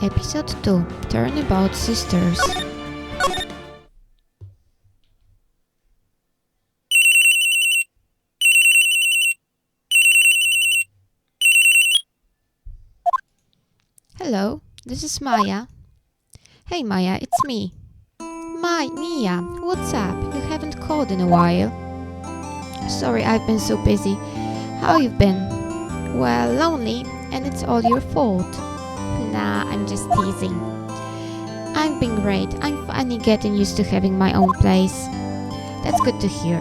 Episode 2 Turnabout Sisters. Hello, this is Maya. Hey Maya, it's me. Mia, what's up? You haven't called in a while. Sorry, I've been so busy. How you've been? Well, lonely, and it's all your fault. Nah, I'm just teasing. I've been great. I'm finally getting used to having my own place. That's good to hear.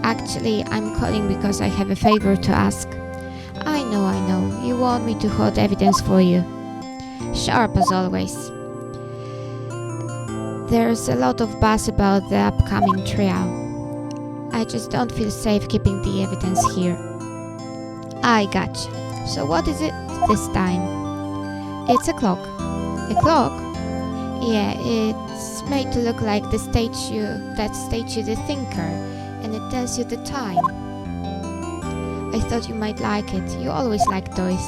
Actually, I'm calling because I have a favor to ask. I know. You want me to hold evidence for you. Sharp as always. There's a lot of buzz about the upcoming trial. I just don't feel safe keeping the evidence here. I gotcha. So what is it this time? It's a clock. A clock? Yeah, it's made to look like the statue, the thinker, and it tells you the time. I thought you might like it. You always like toys.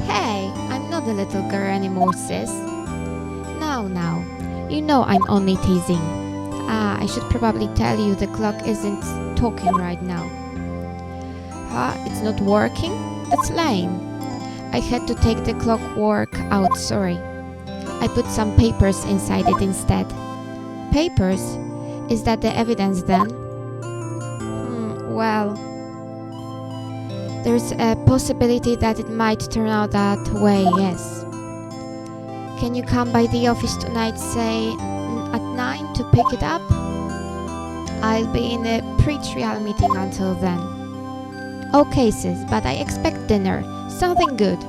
Hey, I'm not a little girl anymore, sis. Now. You know I'm only teasing. I should probably tell you the clock isn't talking right now. Huh? It's not working? That's lame. I had to take the clockwork out, sorry. I put some papers inside it instead. Papers? Is that the evidence then? Well, there's a possibility that it might turn out that way, yes. Can you come by the office tonight, say at 9 to pick it up? I'll be in a pre-trial meeting until then. Okay, sis, but I expect dinner. Something good.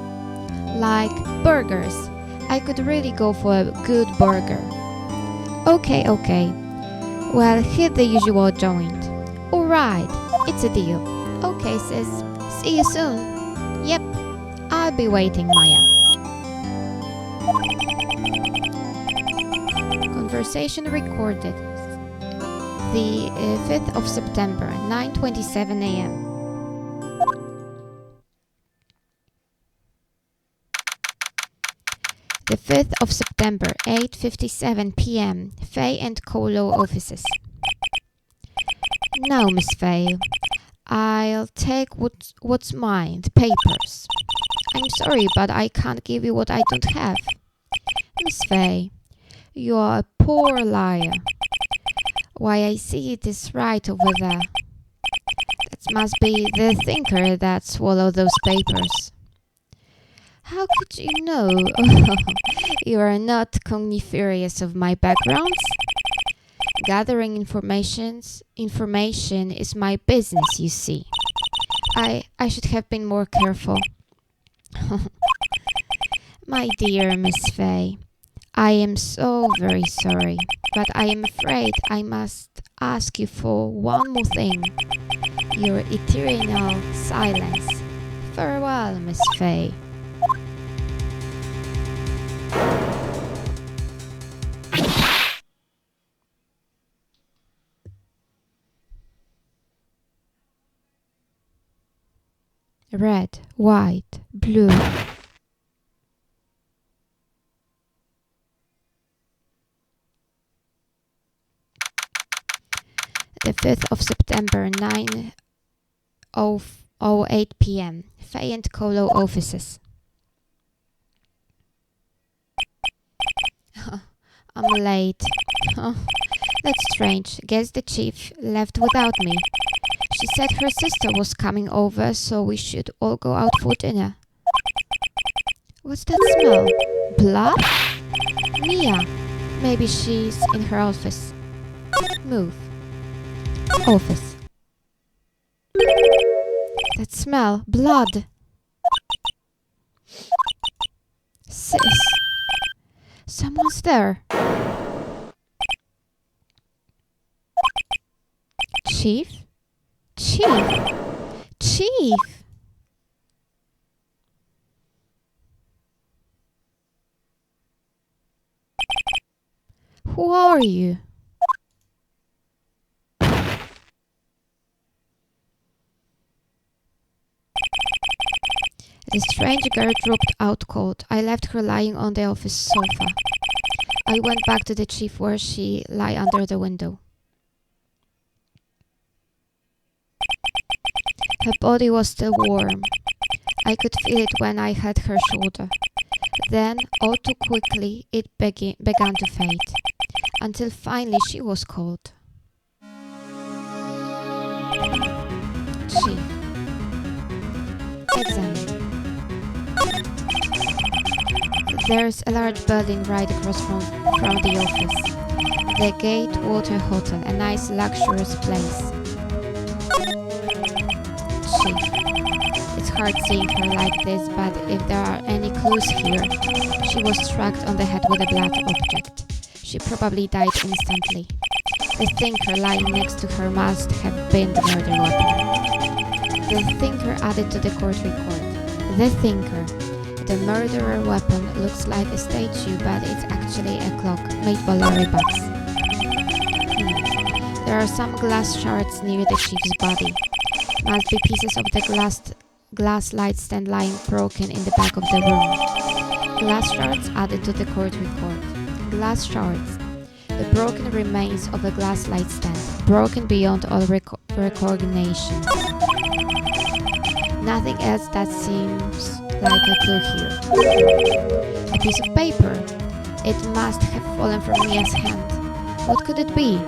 Like burgers. I could really go for a good burger. Okay. Well, hit the usual joint. Alright, it's a deal. Okay, sis. See you soon. Yep, I'll be waiting, Maya. Conversation recorded. The 5th of September, 9:27 a.m. The 5th of September, 8:57 p.m. Faye and Colo offices. Now, Miss Faye, I'll take what's mine, the papers. I'm sorry, but I can't give you what I don't have. Miss Faye, you are a poor liar. Why, I see it is right over there. That must be the thinker that swallowed those papers. How could you know? You are not cogniferous of my backgrounds. Gathering information is my business, you see. I should have been more careful. My dear Miss Faye, I am so very sorry, but I am afraid I must ask you for one more thing. Your eternal silence. Farewell, Miss Faye. Red, white, blue. The 5th of September, 9:08 p.m. Faye and Colo offices. I'm late. That's strange. Guess the chief left without me. She said her sister was coming over, so we should all go out for dinner. What's that smell? Blood? Mia. Maybe she's in her office. Move. Office. That smell. Blood. Sis. Someone's there. Chief? Chief! Who are you? The strange girl dropped out cold. I left her lying on the office sofa. I went back to the chief where she lay under the window. Her body was still warm. I could feel it when I had her shoulder. Then, all too quickly, it began to fade, until finally she was cold. Chief. Examined. There's a large building right across from the office. The Gatewater Hotel, a nice luxurious place. Chief. It's hard seeing her like this, but if there are any clues here, she was struck on the head with a blunt object. She probably died instantly. The thinker lying next to her must have been the murder weapon. The thinker added to the court record. The thinker. The murderer weapon looks like a statue, but it's actually a clock made by Larry Bucks. There are some glass shards near the chief's body. Must be pieces of the glass light stand lying broken in the back of the room. Glass shards added to the court record. Glass shards. The broken remains of a glass light stand, broken beyond all recognition. Nothing else that seems like a clue here. A piece of paper. It must have fallen from Mia's hand. What could it be?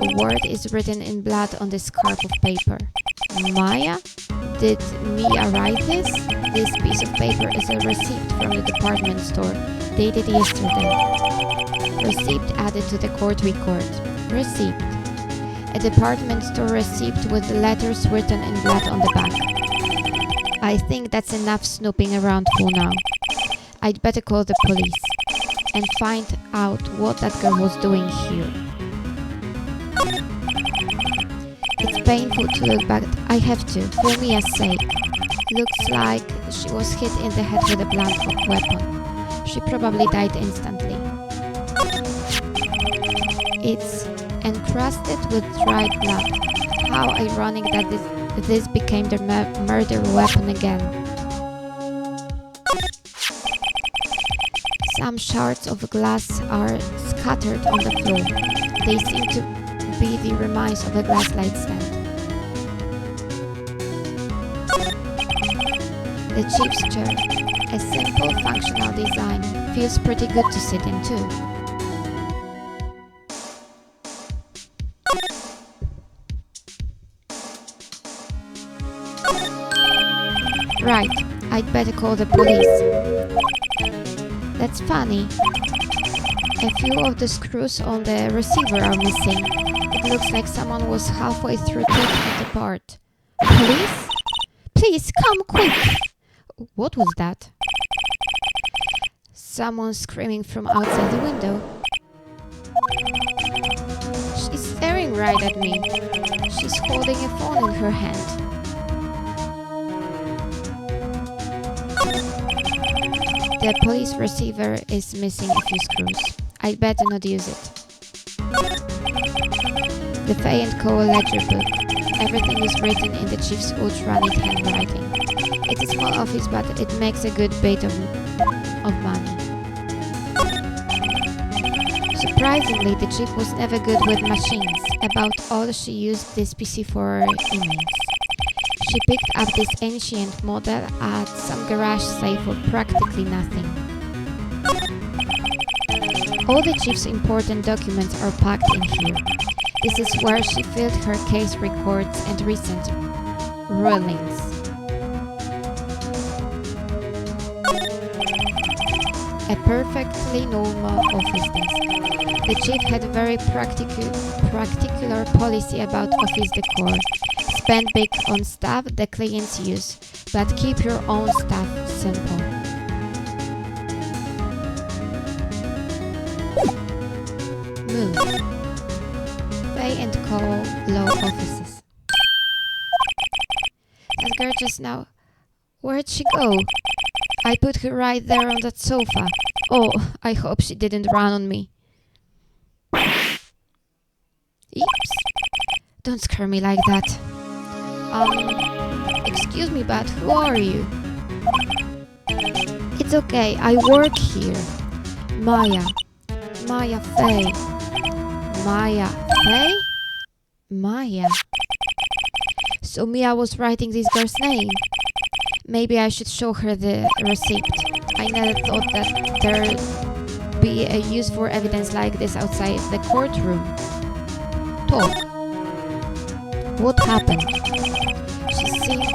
A word is written in blood on the scrap of paper. Maya? Did Mia write this? This piece of paper is a receipt from the department store, dated yesterday. Receipt added to the court record. Receipt. A department store receipt with the letters written in blood on the back. I think that's enough snooping around for now. I'd better call the police and find out what that girl was doing here. It's painful to look back. I have to, for Mia's sake. Looks like she was hit in the head with a blunt weapon. She probably died instantly. It's encrusted with dried blood. How ironic that this became the murder weapon again. Some shards of glass are scattered on the floor. They seem to be the remains of a glass light stand. The chief's chair, a simple functional design, feels pretty good to sit in too. Right, I'd better call the police. That's funny. A few of the screws on the receiver are missing. It looks like someone was halfway through taking it apart. Police? Please, come quick! What was that? Someone screaming from outside the window. She's staring right at me. She's holding a phone in her hand. The police receiver is missing a few screws. I'd better not use it. The Fay & Co. ledger book. Everything is written in the chief's ultra-neat handwriting. It's a small office, but it makes a good bit of money. Surprisingly, the chief was never good with machines. About all she used this PC for emails. She picked up this ancient model at some garage sale for practically nothing. All the chief's important documents are packed in here. This is where she filled her case records and recent rulings. A perfectly normal office desk. The chief had a very particular policy about office decor. Spend big on stuff the clients use, but keep your own stuff simple. Move. Fay & Co. law offices. That girl just now. Where'd she go? I put her right there on that sofa. Oh, I hope she didn't run on me. Oops. Don't scare me like that. Excuse me, but who are you? It's okay, I work here. Maya. Maya Faye. Maya Faye? Maya. So Mia was writing this girl's name. Maybe I should show her the receipt. I never thought that there'd be a use for evidence like this outside the courtroom. Talk. What happened? She seems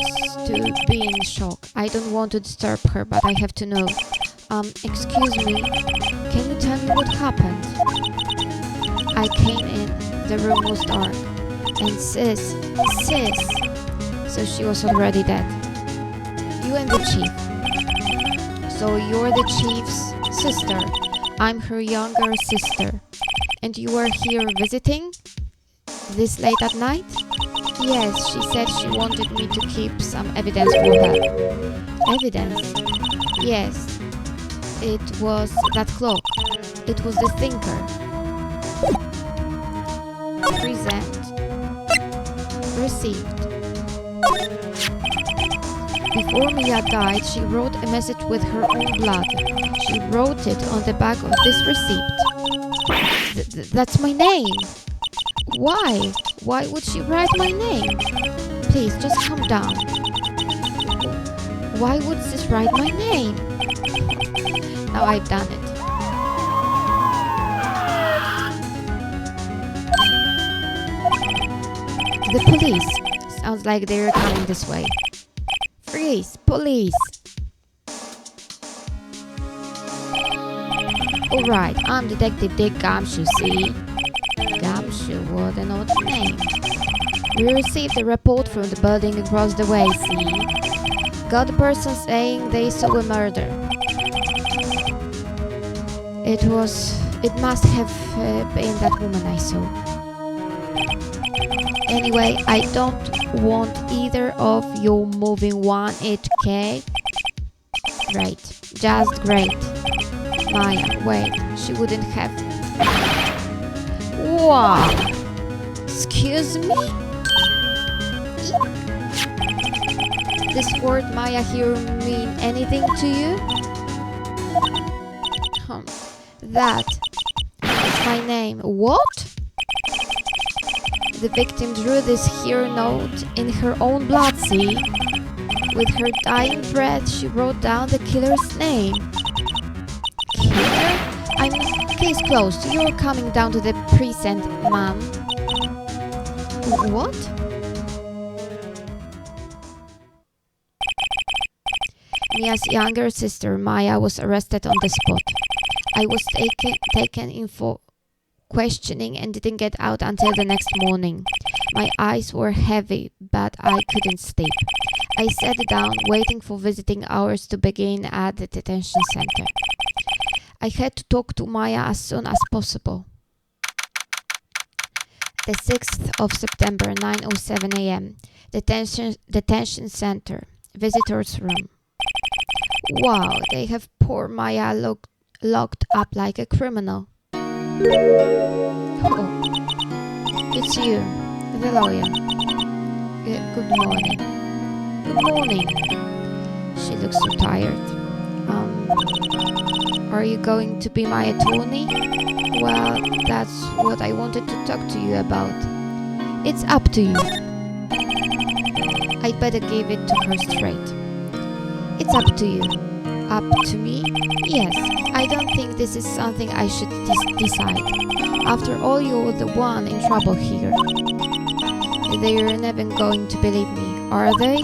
to be in shock. I don't want to disturb her, but I have to know. Excuse me. Can you tell me what happened? I came in. The room was dark. And sis. So she was already dead. You and the chief. So you're the chief's sister. I'm her younger sister. And you were here visiting? This late at night? Yes, she said she wanted me to keep some evidence for her. Evidence? Yes. It was that clock. It was the thinker. Present. Received. Before Mia died, she wrote a message with her own blood. She wrote it on the back of this receipt. That's my name. Why? Why would she write my name? Please, just calm down. Why would sis write my name? Now I've done it. The police. Sounds like they're coming this way. Freeze! Police! Alright, I'm Detective Dick Gumshoe, see? Gumshoe, what an odd name. We received a report from the building across the way, see? Got a person saying they saw a murder. It must have been that woman I saw. Anyway, I don't want either of you moving one inch, okay? Great. Just great. Maya, wait. She wouldn't have... Wow! Excuse me? This word Maya here mean anything to you? That's my name. What? The victim drew this here note in her own blood, see? With her dying breath, she wrote down the killer's name. Killer? Case closed. You're coming down to the precinct, ma'am. What? Mia's younger sister, Maya, was arrested on the spot. I was taken in for questioning and didn't get out until the next morning. My eyes were heavy, but I couldn't sleep. I sat down, waiting for visiting hours to begin at the detention center. I had to talk to Maya as soon as possible. The 6th of September, 9:07 a.m. Detention center, visitors room. Wow, they have poor Maya locked up like a criminal. Oh, it's you, the lawyer. Good morning. Good morning. She looks so tired. Are you going to be my attorney? Well, that's what I wanted to talk to you about. It's up to you. I'd better give it to her straight. It's up to you. Up to me? Yes, I don't think this is something I should decide. After all, you're the one in trouble here. They're never going to believe me, are they?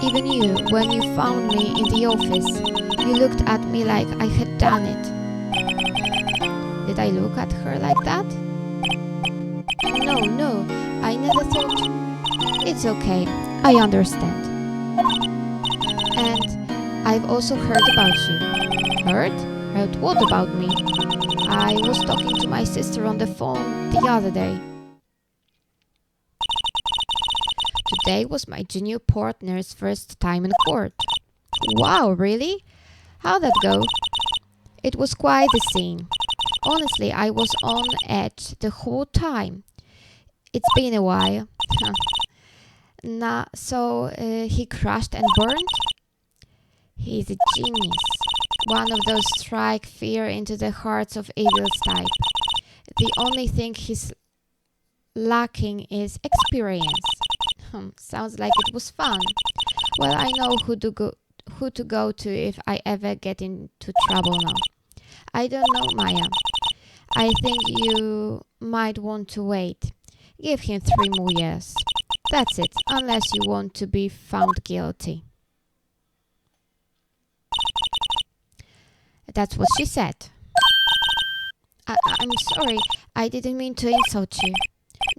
Even you, when you found me in the office, you looked at me like I had done it. Did I look at her like that? No, I never thought... It's okay, I understand. And I've also heard about you. Heard? Heard what about me? I was talking to my sister on the phone the other day. Today was my junior partner's first time in court. Wow, really? How'd that go? It was quite the scene. Honestly, I was on edge the whole time. It's been a while. He crashed and burned? He's a genius. One of those strike fear into the hearts of evil's type. The only thing he's lacking is experience. Sounds like it was fun. Well, I know who to go to if I ever get into trouble now. I don't know, Maya. I think you might want to wait. Give him 3 more years. That's it, unless you want to be found guilty. That's what she said. I'm sorry, I didn't mean to insult you.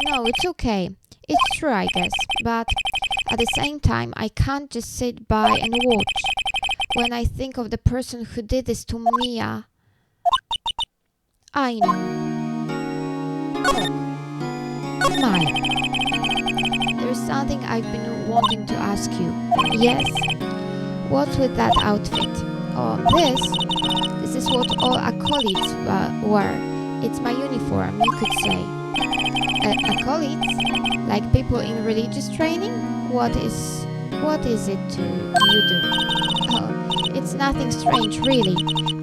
No, it's okay. It's true, I guess. But at the same time, I can't just sit by and watch. When I think of the person who did this to Mia... I know. Look, Maya, there's something I've been wanting to ask you. Yes? What's with that outfit? Oh, this is what all acolytes wear. It's my uniform, you could say. Acolytes? Like people in religious training? What is it you do? Oh, it's nothing strange, really.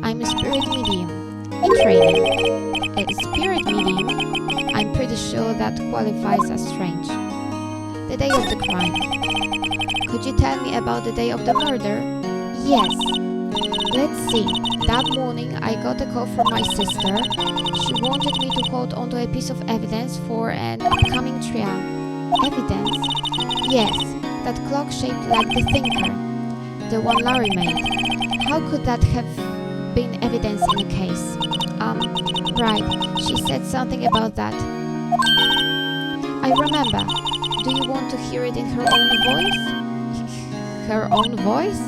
I'm a spirit medium in training. A spirit medium? I'm pretty sure that qualifies as strange. The day of the crime. Could you tell me about the day of the murder? Yes. Let's see. That morning I got a call from my sister. She wanted me to hold onto a piece of evidence for an upcoming trial. Evidence? Yes, that clock shaped like the thinker. The one Larry made. How could that have been evidence in a case? Right, she said something about that. I remember. Do you want to hear it in her own voice? Her own voice?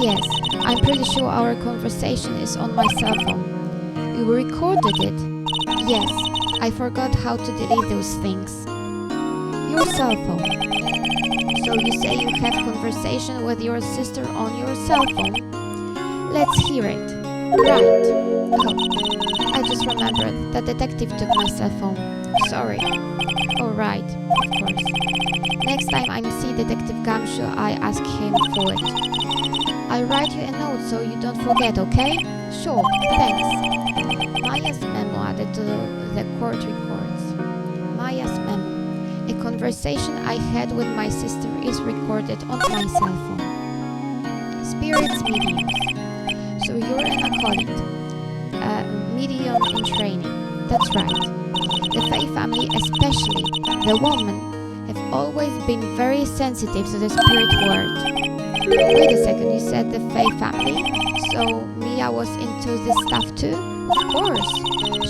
Yes, I'm pretty sure our conversation is on my cell phone. You recorded it? Yes, I forgot how to delete those things. Your cell phone. So you say you have conversation with your sister on your cell phone? Let's hear it. Right. Oh, I just remembered that detective took my cell phone. Sorry. Alright, of course. Next time I see Detective Gumshoe, I ask him for it. I'll write you a note so you don't forget, okay? Sure, thanks. Maya's memo added to the court records. Maya's memo. A conversation I had with my sister is recorded on my cell phone. Spirits mediums. So you're an acolyte. Medium in training. That's right. The Faye family, especially the woman, have always been very sensitive to the spirit world. Wait a second, you said the Faye family? So Mia was into this stuff too? Of course.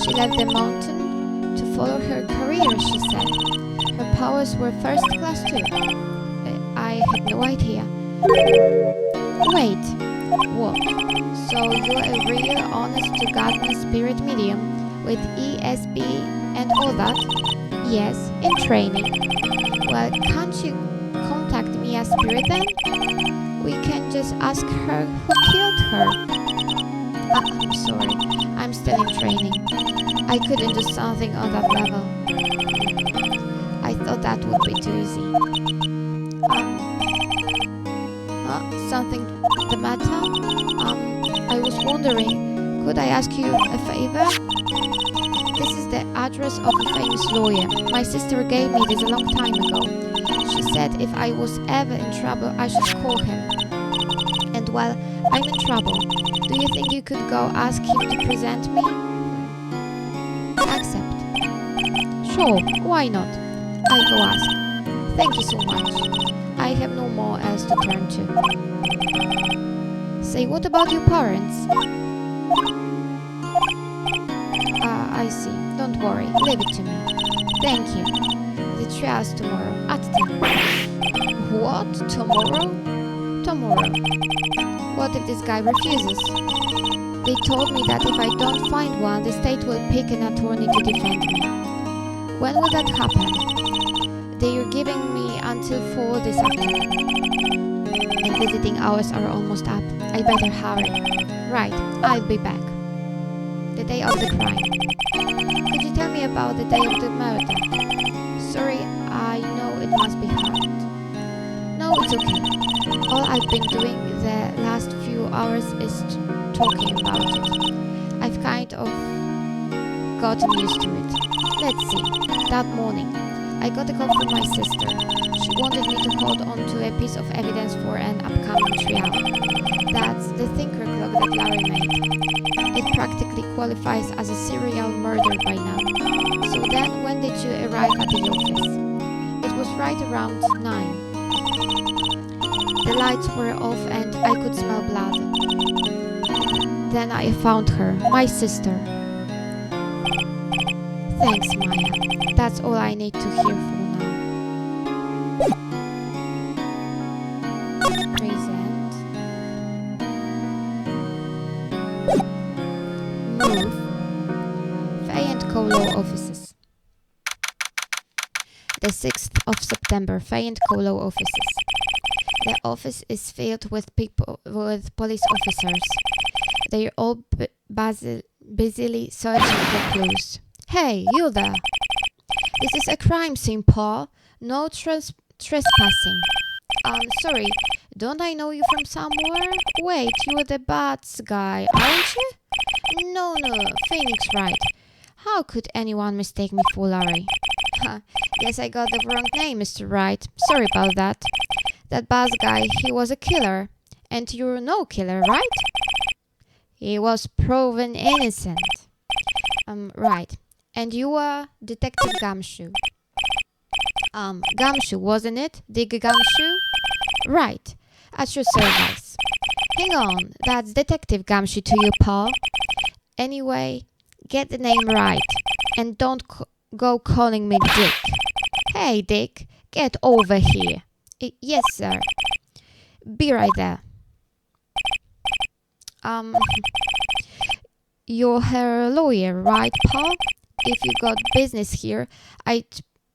She left the mountain to follow her career, she said. Her powers were first class too. I had no idea. Wait, what? So you're a real honest-to-godness spirit medium with ESP and all that? Yes, in training. Well, can't you contact Mia's spirit then? We can just ask her who killed her. I'm sorry, I'm still in training. I couldn't do something on that level. I thought that would be too easy. Something the matter? I was wondering, could I ask you a favor? This is the address of a famous lawyer. My sister gave me this a long time ago. She said if I was ever in trouble, I should call him. And while I'm in trouble, do you think you could go ask him to present me? Accept. Sure, why not? I'll go ask. Thank you so much. I have no more else to turn to. Say, what about your parents? I see. Don't worry. Leave it to me. Thank you. The trial's tomorrow at 10. What? Tomorrow? Tomorrow. What if this guy refuses? They told me that if I don't find one, the state will pick an attorney to defend me. When will that happen? They are giving me until 4 this afternoon. And visiting hours are almost up. I better hurry. Right, I'll be back. The day of the crime. Could you tell me about the day of the murder? Sorry, I know it must be hard. took him. All I've been doing the last few hours is talking about it. I've kind of gotten used to it. Let's see. That morning, I got a call from my sister. She wanted me to hold on to a piece of evidence for an upcoming trial. That's the thinker clock that Larry made. It practically qualifies as a serial murder by now. So then, when did you arrive at the office? It was right around 9. The lights were off and I could smell blood. Then I found her, my sister. Thanks, Maya. That's all I need to hear for now. Present. Move. Fay and Co. Law Offices. The 6th of September, Fay and Co. Law Offices. The office is filled with police officers. They're all busily searching for clues. Hey, you there! This is a crime scene, Paul. No trespassing. Sorry, don't I know you from somewhere? Wait, you're the Bats guy, aren't you? No, Phoenix Wright. How could anyone mistake me for Larry? Guess I got the wrong name, Mr. Wright. Sorry about that. That Bats guy, he was a killer. And you're no killer, right? He was proven innocent. Right. And you were Detective Gumshoe. Gumshoe, wasn't it? Dick Gumshoe? Right. At your service. Hang on, that's Detective Gumshoe to you, Paul. Anyway, get the name right. And don't go calling me Dick. Hey, Dick, get over here. Yes, sir. Be right there. You're her lawyer, right, Paul? If you got business here,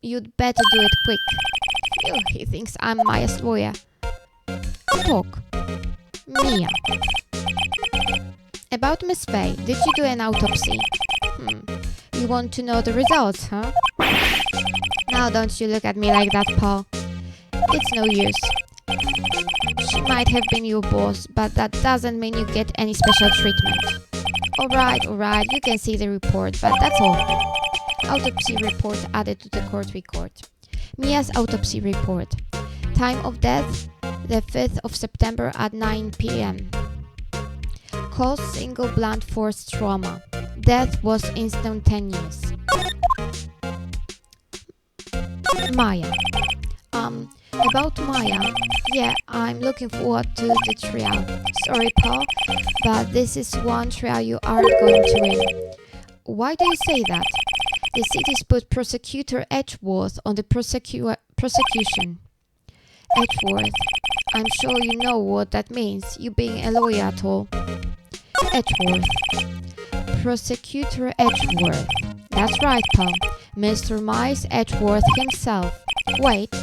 you'd better do it quick. Phew, he thinks I'm Maya's lawyer. Talk. Mia. About Miss Fay, did you do an autopsy? You want to know the results, huh? Now don't you look at me like that, Paul. It's no use. She might have been your boss, but that doesn't mean you get any special treatment. Alright, you can see the report, but that's all. Autopsy report added to the court record. Mia's autopsy report. Time of death, the 5th of September at 9 p.m. Cause single blunt force trauma. Death was instantaneous. Maya. About Maya. Yeah, I'm looking forward to the trial. Sorry, Paul, but this is one trial you aren't going to win. Why do you say that? The city's put Prosecutor Edgeworth on the prosecution. Edgeworth. I'm sure you know what that means, you being a lawyer at all. Edgeworth. Prosecutor Edgeworth. That's right, Paul. Mr. Miles Edgeworth himself. Wait.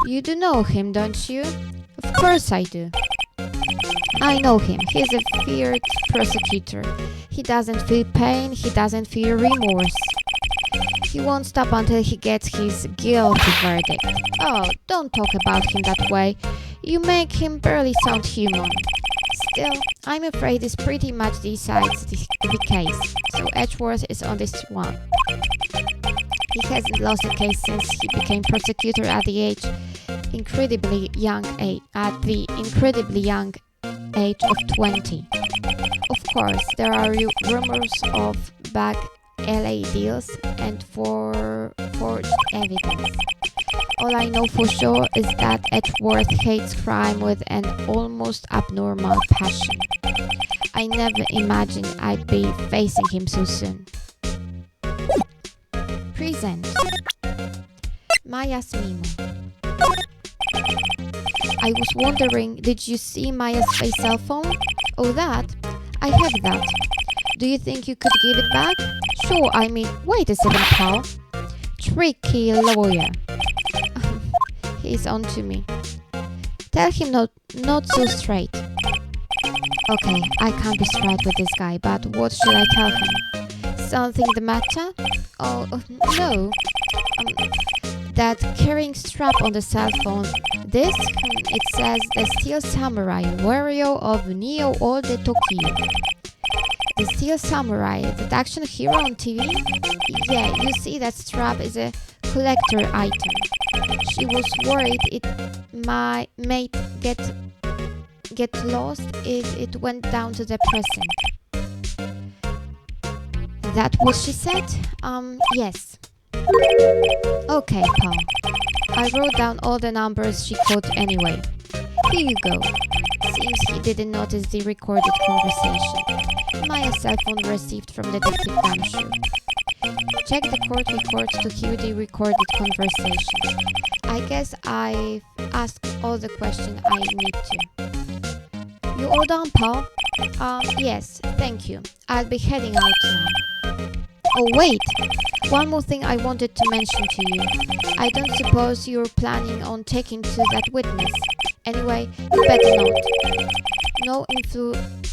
You do know him, don't you? Of course I do. I know him. He's a feared prosecutor. He doesn't feel pain. He doesn't feel remorse. He won't stop until he gets his guilty verdict. Oh, don't talk about him that way. You make him barely sound human. Still, I'm afraid this pretty much decides the case. So Edgeworth is on this one. He hasn't lost a case since he became prosecutor at the incredibly young age of 20. Of course, there are rumors of back LA deals and forged evidence. All I know for sure is that Edgeworth hates crime with an almost abnormal passion. I never imagined I'd be facing him so soon. Present. Maya's memo. I was wondering, did you see Maya's face cell phone? Oh, that? I have that. Do you think you could give it back? Sure, I mean, wait a second, Paul. Tricky lawyer. He's on to me. Tell him not so straight. Okay, I can't be straight with this guy, but what should I tell him? Something the matter? Oh, no. That carrying strap on the cell phone, This, it says the Steel Samurai, warrior of Neo Old Tokyo. The Steel Samurai, that action hero on TV? Yeah, you see that strap is a collector item. She was worried it might get lost if it went down to the present. That what she said? Yes. Okay, Paul. I wrote down all the numbers she called anyway. Here you go. Seems he didn't notice the recorded conversation. Maya's cell phone received from Detective Gumshoe. Check the court records to hear the recorded conversation. I guess I've asked all the questions I need to. You all done, Paul? Yes, thank you. I'll be heading out now. Oh, wait! One more thing I wanted to mention to you. I don't suppose you're planning on taking to that witness. Anyway, you better not. No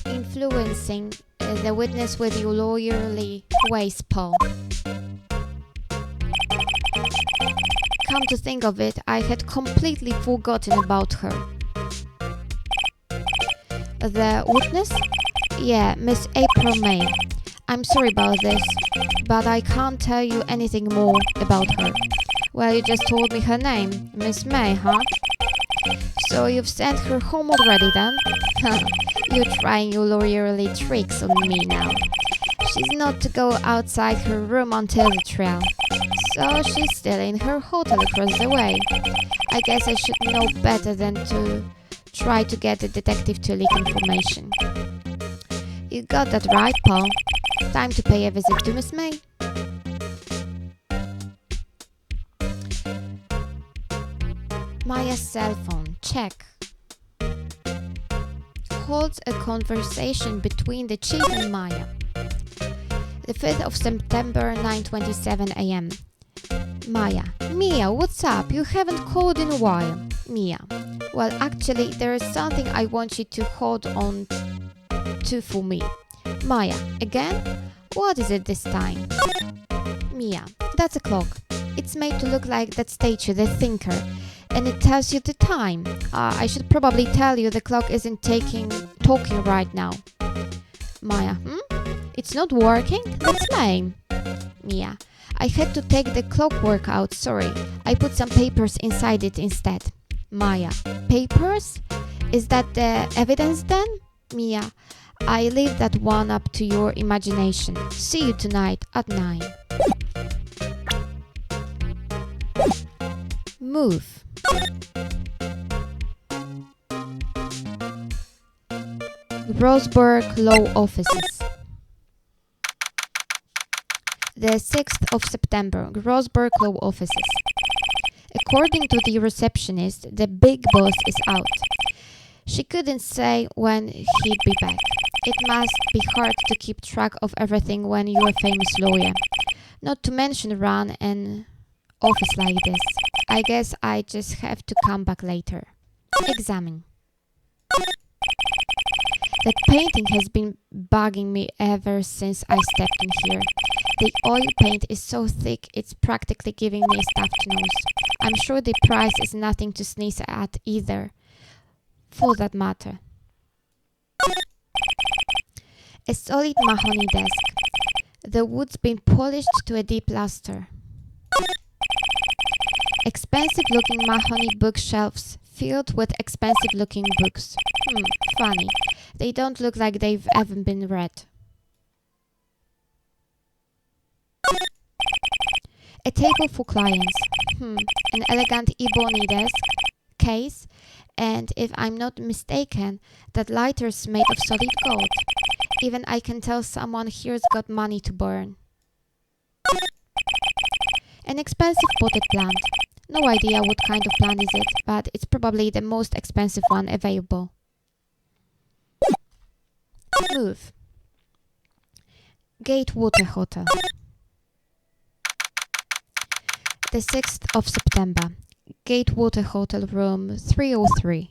influencing the witness with your lawyerly ways, Paul. Come to think of it, I had completely forgotten about her. The witness? Yeah, Miss April May. I'm sorry about this, but I can't tell you anything more about her. Well, you just told me her name, Miss May, huh? So you've sent her home already then? You're trying your lawyerly tricks on me now. She's not to go outside her room until the trial. So she's still in her hotel across the way. I guess I should know better than to try to get a detective to leak information. You got that right, Paul. Time to pay a visit to Miss May. Maya's cell phone. Check. Holds a conversation between the chief and Maya. The 5th of September, 9:27 a.m. Maya. Mia, what's up? You haven't called in a while. Mia. Well, actually, there is something I want you to hold on to for me. Maya. Again? What is it this time? Mia. That's a clock. It's made to look like that statue, the thinker, and it tells you the time. I should probably tell you the clock isn't talking right now. Maya. It's not working? That's lame. Mia. I had to take the clockwork out, sorry. I put some papers inside it instead. Maya. Papers? Is that the evidence then? Mia. I leave that one up to your imagination. See you tonight at 9. Move. Roseburg Law Offices. The 6th of September, Roseburg Law Offices. According to the receptionist, the big boss is out. She couldn't say when he'd be back. It must be hard to keep track of everything when you're a famous lawyer. Not to mention run an office like this. I guess I just have to come back later. Examine. That painting has been bugging me ever since I stepped in here. The oil paint is so thick it's practically giving me a stuffed nose. I'm sure the price is nothing to sneeze at either, for that matter. A solid mahogany desk. The wood's been polished to a deep luster. Expensive-looking mahogany bookshelves filled with expensive-looking books. Funny. They don't look like they've ever been read. A table for clients. An elegant ebony desk, case, and if I'm not mistaken, that lighter's made of solid gold. Even I can tell someone here's got money to burn. An expensive potted plant. No idea what kind of plant is it, but it's probably the most expensive one available. Move. Gatewater Hotel. The 6th of September. Gatewater Hotel, room 303.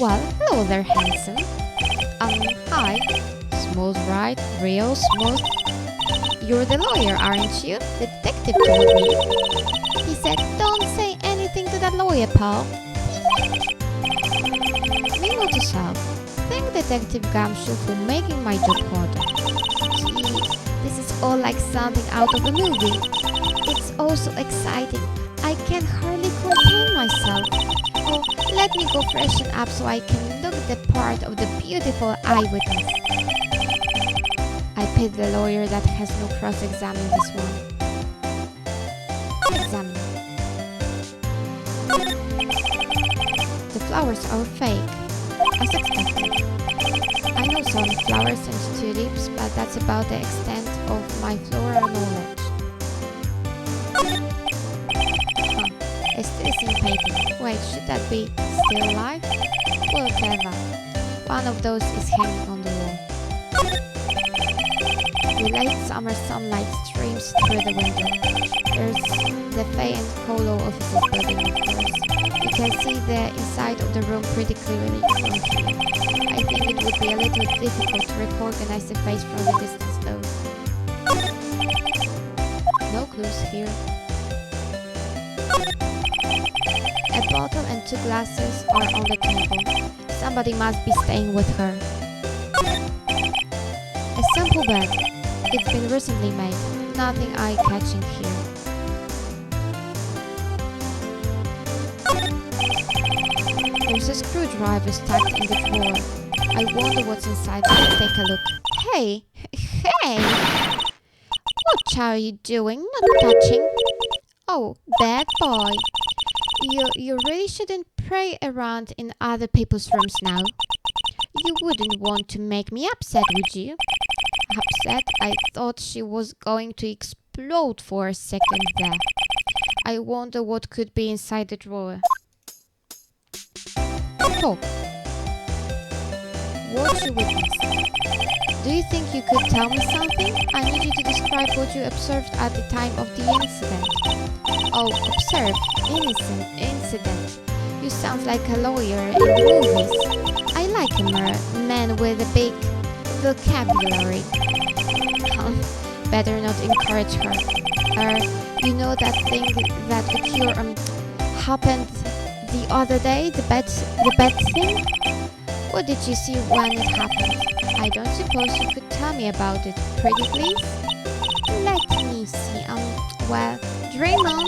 Well, hello there, handsome. Hi. Smooth, right? Real smooth. You're the lawyer, aren't you? The detective told me. He said, don't say anything to that lawyer. lawyer, pal. Me not yourself. Thank Detective Gumshoe for making my job harder. Gee, this is all like something out of a movie. It's all so exciting. I can hardly contain myself. Oh, let me go freshen up so I can look the part of the beautiful eyewitness. I pity the lawyer that has no cross-examine this one. Examine. The flowers are fake, as expected. I know some flowers and tulips, but that's about the extent of my floral knowledge. I still see painting. Wait, should that be still alive? Well, clever. One of those is hanging on the wall. The late summer sunlight streams through the window. There's the Fay and Colo offices building, of course. You can see the inside of the room pretty clearly from here. I think it would be a little difficult to recognize the face from the distance, though. No clues here. A bottle and 2 glasses are on the table. Somebody must be staying with her. A simple bed. It's been recently made. Nothing eye-catching here. There's a screwdriver stuck in the drawer. I wonder what's inside. Let's take a look. Hey! Hey! What are you doing? Not touching. Oh, bad boy. You really shouldn't pray around in other people's rooms now. You wouldn't want to make me upset, would you? Upset? I thought she was going to explode for a second there. I wonder what could be inside the drawer. Talk. What's your witness? Do you think you could tell me something? I need you to describe what you observed at the time of the incident. Oh, observed? Innocent incident. You sound like a lawyer in the movies. I like a man with a big vocabulary. Better not encourage her. You know that thing that happened the other day? The bad thing? What did you see when it happened? I don't suppose you could tell me about it, pretty please? Let me see. Well, dream on.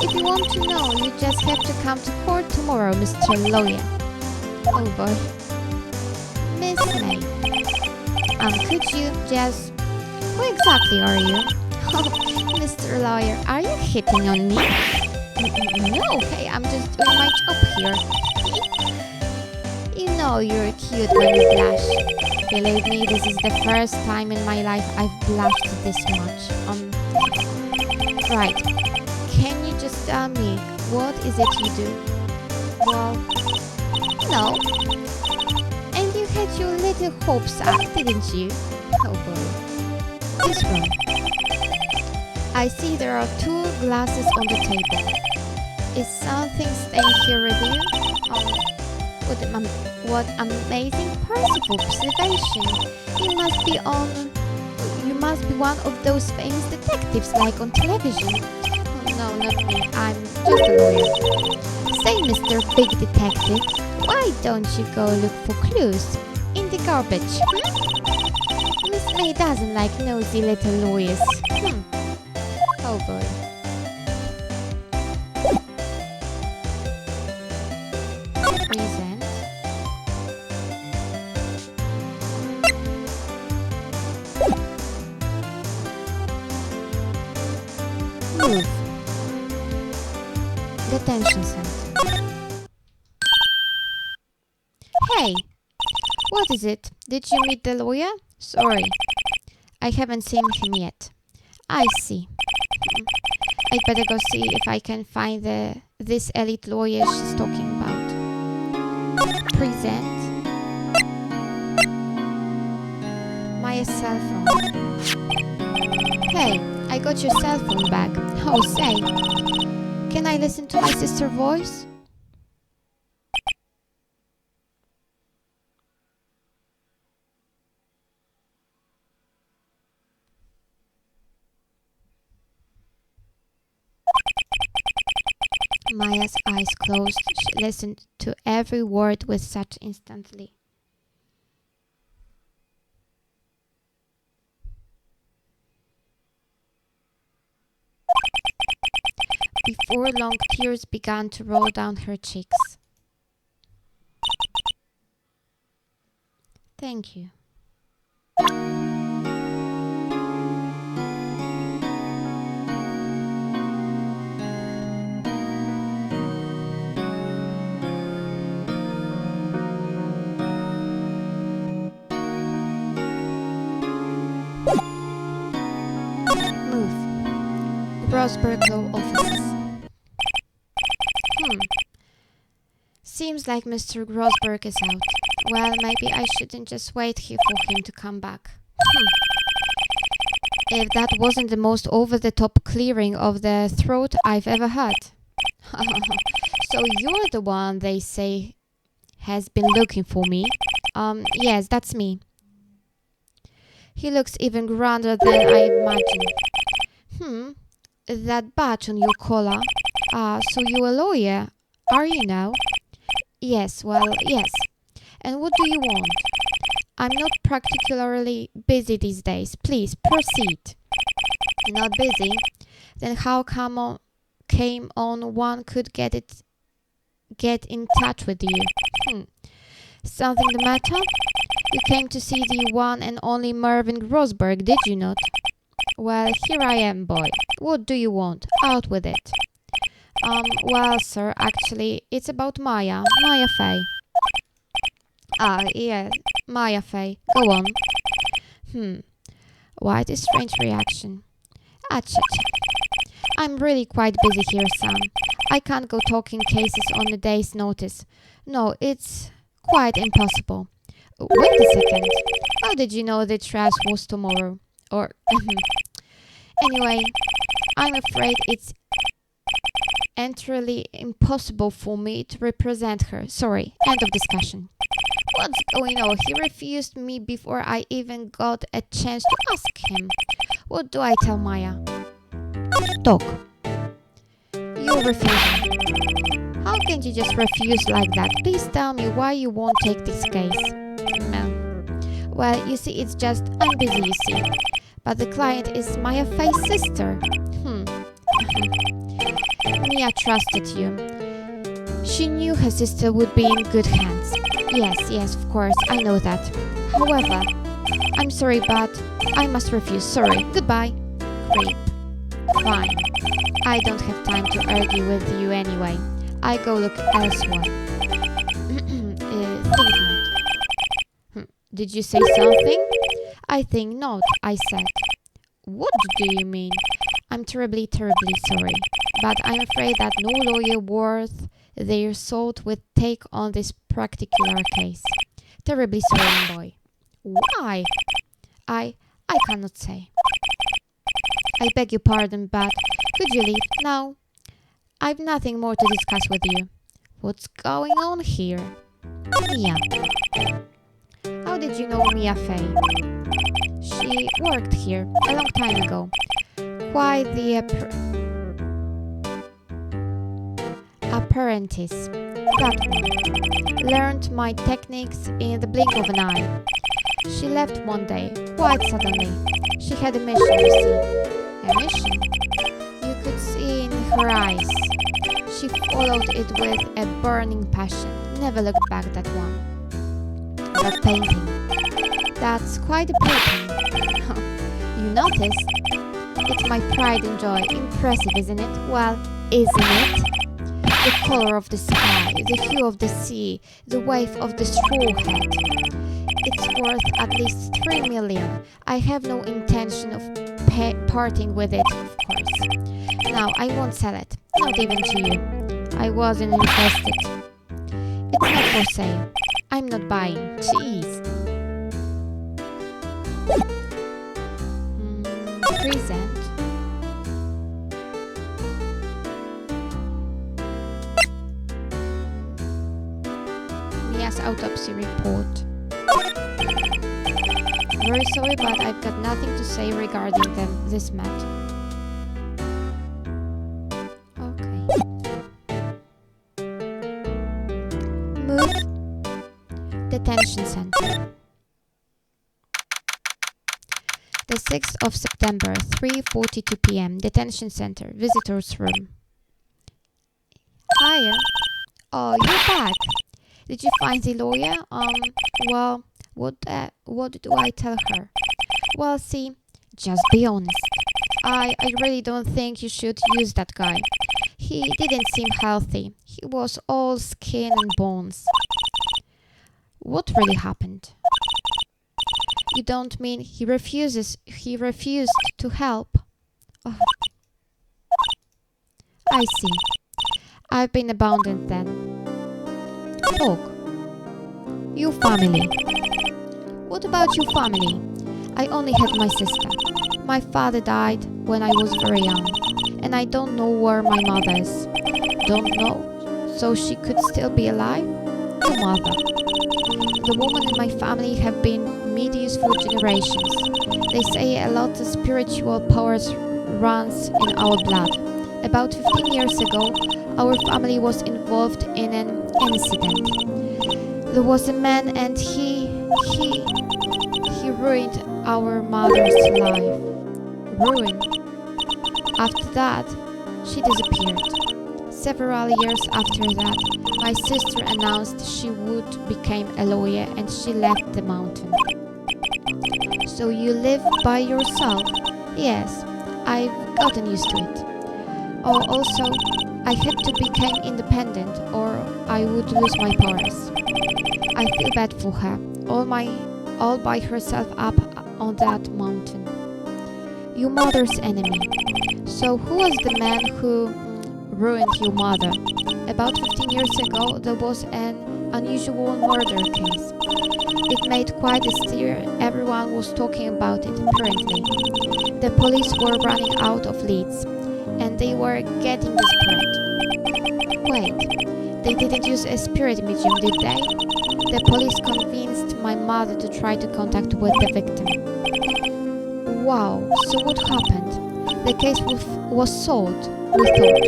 If you want to know, you just have to come to court tomorrow, Mr. Lawyer. Oh boy. Miss May. Could you just... Who exactly are you? Oh, Mr. Lawyer, are you hitting on me? No, hey, I'm just doing my job here. You know you're cute when you blush. Believe me, this is the first time in my life I've blushed this much. Right. Can you just tell me, what is it you do? Well, no. And you had your little hopes up, didn't you? Oh boy. This room. I see there are 2 glasses on the table. Is something staying here with you? What amazing personal observation. You must be one of those famous detectives like on television. Oh no, not me. I'm just a lawyer. Say, Mr. Big Detective, why don't you go look for clues in the garbage? Miss May doesn't like nosy little lawyers. Oh boy. Present. Move. Detention center. Hey, what is it? Did you meet the lawyer? Sorry, I haven't seen him yet. I see. I'd better go see if I can find this elite lawyer she's talking about. Present. My cell phone. Hey, I got your cell phone back. Oh, say, can I listen to my sister's voice? Maya's eyes closed. She listened to every word with such intently. Before long, tears began to roll down her cheeks. Thank you. Move. Rosberg Law Offices. Seems like Mr. Rosberg is out. Well, maybe I shouldn't just wait here for him to come back. If that wasn't the most over-the-top clearing of the throat I've ever had. So you're the one they say has been looking for me? Yes, that's me. He looks even grander than I imagined. That badge on your collar. So you're a lawyer, are you now? Yes, well, yes. And what do you want? I'm not particularly busy these days. Please, proceed. You're not busy? Then how came on one could get in touch with you? Something the matter? You came to see the one and only Mervyn Rosberg, did you not? Well, here I am, boy. What do you want? Out with it. Well, sir, actually, it's about Maya Fey. Yeah, Maya Fey. Go on. Quite a strange reaction. Achha. I'm really quite busy here, Sam. I can't go talking cases on a day's notice. No, it's quite impossible. Wait a second. How did you know the trial was tomorrow? Or, anyway, I'm afraid it's entirely impossible for me to represent her. Sorry, end of discussion. What's going on? He refused me before I even got a chance to ask him. What do I tell Maya? Talk. You refuse. How can you just refuse like that? Please tell me why you won't take this case. Well, you see, it's just I'm busy, you see. But the client is Maya Fey's sister. Mia trusted you. She knew her sister would be in good hands. Yes, of course, I know that. However, I'm sorry, but I must refuse. Sorry. Goodbye. Creep. Fine. I don't have time to argue with you anyway. I go look elsewhere. Think not. Did you say something? I think not, I said. What do you mean? I'm terribly sorry. But I'm afraid that no lawyer worth their salt would take on this particular case. Terribly sorry, boy. Why? I cannot say. I beg your pardon, but could you leave now? I've nothing more to discuss with you. What's going on here? Mia. How did you know Mia Fey? She worked here a long time ago. Quite the apprentice. That one. Learned my techniques in the blink of an eye. She left one day, quite suddenly. She had a mission, you see. A mission? You could see in her eyes. She followed it with a burning passion. Never looked back, that one. That painting. That's quite a painting. You noticed? It's my pride and joy. Impressive, isn't it? Well, isn't it? The color of the sky, the hue of the sea, the wave of the straw hat. It's worth at least 3 million. I have no intention of parting with it, of course. Now, I won't sell it. Not even to you. I wasn't interested. It's not for sale. I'm not buying. Jeez. Present. Mia's autopsy report. Very sorry, but I've got nothing to say regarding this matter. Okay. detention center. The 6th of September, 3:42 p.m. Detention center, visitors room. Hiya. Oh, you're back. Did you find the lawyer? Well, what do I tell her? Well, see, just be honest. I really don't think you should use that guy. He didn't seem healthy. He was all skin and bones. What really happened? You don't mean he refused to help? Oh. I see. I've been abandoned then. Talk. Your family. What about your family? I only had my sister. My father died when I was very young, and I don't know where my mother is. Don't know? So she could still be alive? Your mother. The women in my family have been mediums for generations. They say a lot of spiritual powers runs in our blood. About 15 years ago, our family was involved in an incident. There was a man and he ruined our mother's life. Ruined. After that, she disappeared. Several years after that, my sister announced she would become a lawyer and she left the mountain. So you live by yourself? Yes, I've gotten used to it. Oh, also, I had to become independent or I would lose my powers. I feel bad for her, all by herself up on that mountain. Your mother's enemy. So who was the man who ruined your mother? About 15 years ago, there was an unusual murder case. It made quite a stir. Everyone was talking about it, apparently. The police were running out of leads, and they were getting desperate. Wait, they didn't use a spirit medium, did they? The police convinced my mother to try to contact with the victim. Wow, so what happened? The case was solved, we thought.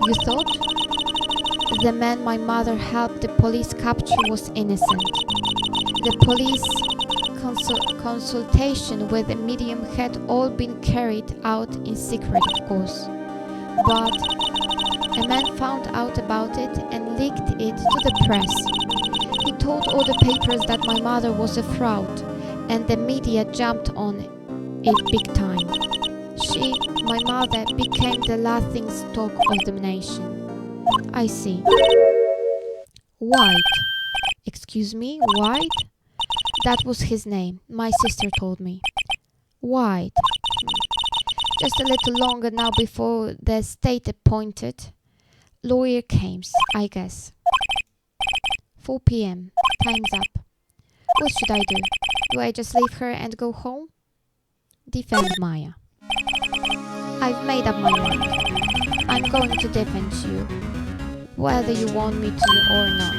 You thought? The man my mother helped the police capture was innocent. The police consultation with the medium had all been carried out in secret, of course. But a man found out about it and leaked it to the press. He told all the papers that my mother was a fraud, and the media jumped on it big time. My mother, became the laughing stock of the nation. I see. White. Excuse me, White? That was his name, my sister told me. White. Just a little longer now before the state-appointed lawyer comes, I guess. 4 p.m. Time's up. What should I do? Do I just leave her and go home? Defend Maya. I've made up my mind. I'm going to defend you, whether you want me to or not.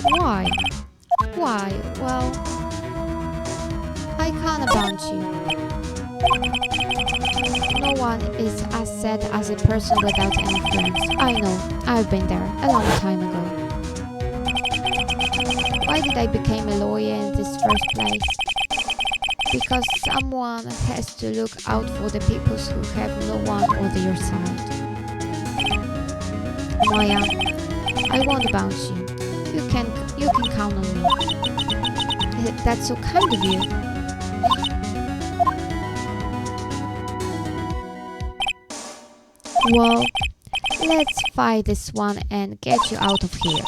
Why? Why? Well, I can't abound you. No one is as sad as a person without any friends. I know, I've been there a long time ago. Why did I become a lawyer in this first place? Because someone has to look out for the people who have no one on their side. Maya, I won't bounce you. You can count on me. That's so kind of you. Well, let's fight this one and get you out of here.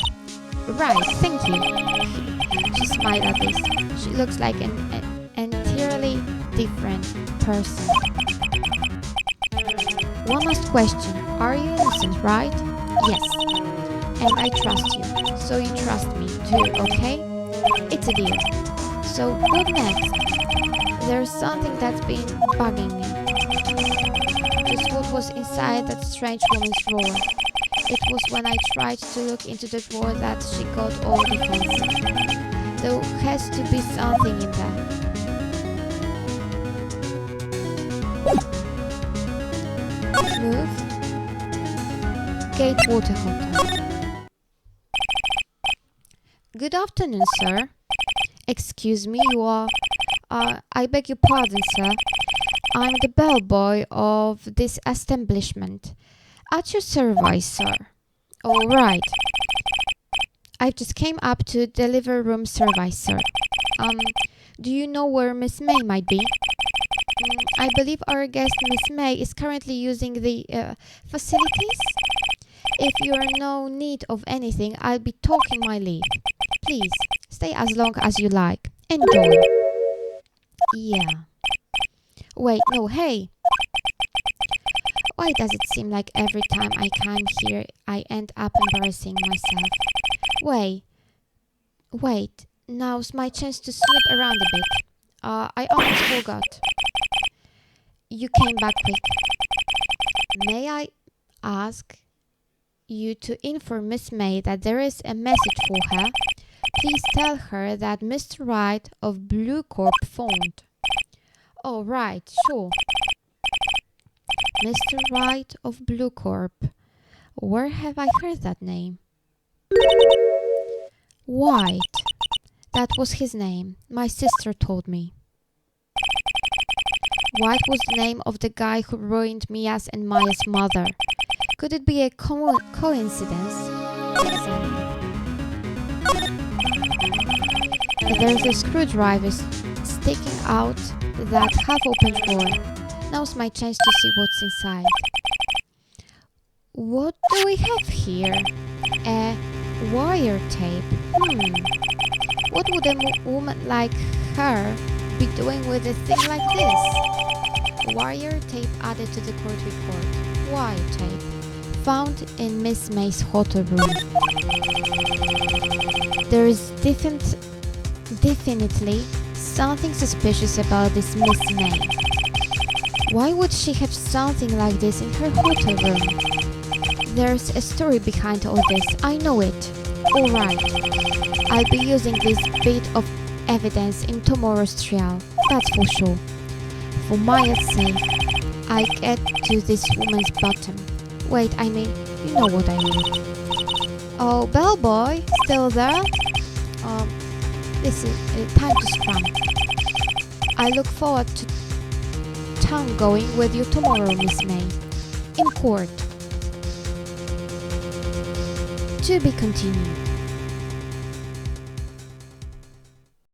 Right, thank you. She smiled at this. She looks like an entirely different person. One last question. Are you innocent, right? Yes. And I trust you. So you trust me too, okay? It's a deal. So what next? There's something that's been bugging me. Just what was inside that strange woman's drawer. It was when I tried to look into the drawer that she got all defensive. There has to be something in there. Move. Gatewater Hotel. Good afternoon, sir. Excuse me, you are... I beg your pardon, sir. I'm the bellboy of this establishment. At your service, sir. All right. I just came up to deliver room service, sir. Do you know where Miss May might be? I believe our guest, Miss May, is currently using the facilities. If you're in no need of anything, I'll be taking my leave. Please, stay as long as you like. Enjoy. Yeah. Wait, no, hey. Why does it seem like every time I come here, I end up embarrassing myself? Wait, now's my chance to snoop around a bit. I almost forgot. You came back quick. May I ask you to inform Miss May that there is a message for her? Please tell her that Mr. Wright of Blue Corp phoned. Oh, right, sure. Mr. Wright of Blue Corp. Where have I heard that name? White. That was his name. My sister told me. White was the name of the guy who ruined Mia's and Maya's mother. Could it be a coincidence? Exactly. There's a screwdriver sticking out that half-open drawer. Now's my chance to see what's inside. What do we have here? A wire tape. What would a woman like her be doing with a thing like this? Wire tape added to the court report. Wire tape. Found in Miss May's hotel room. There is definitely something suspicious about this Miss May. Why would she have something like this in her hotel room? There's a story behind all this, I know it. Alright, I'll be using this bit of evidence in tomorrow's trial, that's for sure. For Maya's sake, I get to this woman's bottom. Wait, I mean, you know what I mean. Oh, bellboy, still there? This is time to scrum. I look forward to town going with you tomorrow, Miss May. In court. To be continued.